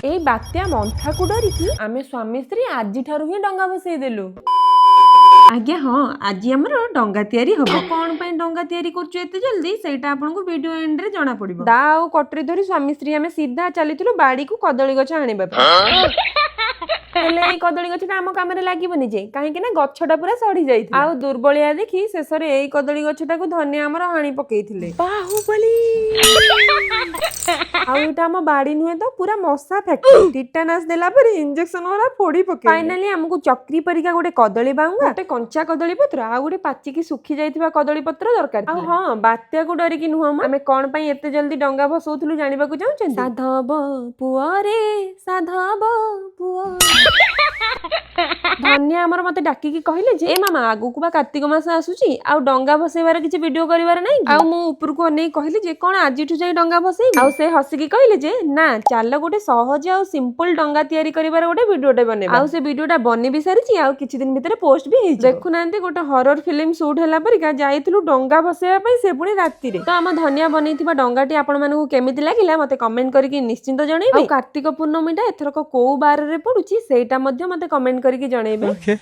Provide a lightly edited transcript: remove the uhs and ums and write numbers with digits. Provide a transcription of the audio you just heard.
एई बात्या मंथाकू डरिकी आमे स्वामी स्त्री आजि ठारू ही डंगा बसई देलु। आज्ञा हाँ आज आमर डंगा तैयारी हबो। कौन पई डंगा तैयारी करछु एते जल्दी सेटा आपनकु वीडियो एंड रे जाना पड़िबो। दा आ कटरी धरी स्वामी स्त्री आमे सीधा चलीथिलु बाड़ी को कदली गछ आनिबा पे। हेले एई कदली गछटा आम काम रे लागिबोनी जे काहेकि ना गछटा पूरा सड़ी जाइथिला। आ दुर्बलिया देखि शेषरे एई कदली गछटा को धन्य आमर हाणी पकेइथिले। बाहुबली आ एटा हम बाड़ी नुहे तो पूरा मशा फैक्ट्री टिटानस देला पर इंजेक्शन वाला फोड़ी पके। फाइनली हमकु चक्री परिका गोटे कदली बांगा गोटे कंचा कदली पत्र आ गोटे पाचिकी सुखी जाइथिबा कदली पत्र दरकार। आ हां बात्या को डरिकी नुह आमे कोन पई एते जल्दी डंगा भसौथुलु जानिबा को चाहछन। साधब पुआ रे साधब पुआ धन्या हमर मते डाकी की कहले जे ए मामा आगु को बा कार्तिक मास आसुची आ डंगा भसेबार किछि वीडियो करिवार नै आ मु ऊपर को नै कहली जे कोन आजिठु जाई डंगा भसेई आ से हसी की कहले जे ना चाल गोटे सहज आ सिंपल डंगा तयारी करिवार गोटे वीडियोटे बनेबा आ से वीडियोटा बने भी सारिची आ किछि दिन भितर पोस्ट भी हेइ देखु नांती गोटे हॉरर फिल्म शूट हैला परिका जाइथिलु डंगा भसेबा पई से पुणी रात्रि रे। तो आम धन्या बनैथिबा डंगाटी आपण मानकु केमिति लागिला मते कमेंट करिकि निश्चिंत जणैबे। कार्तिक पूर्णमीटा एथरक को बार रे पडुची सेटा मध्ये मते कमेंट करिकि जणैबे।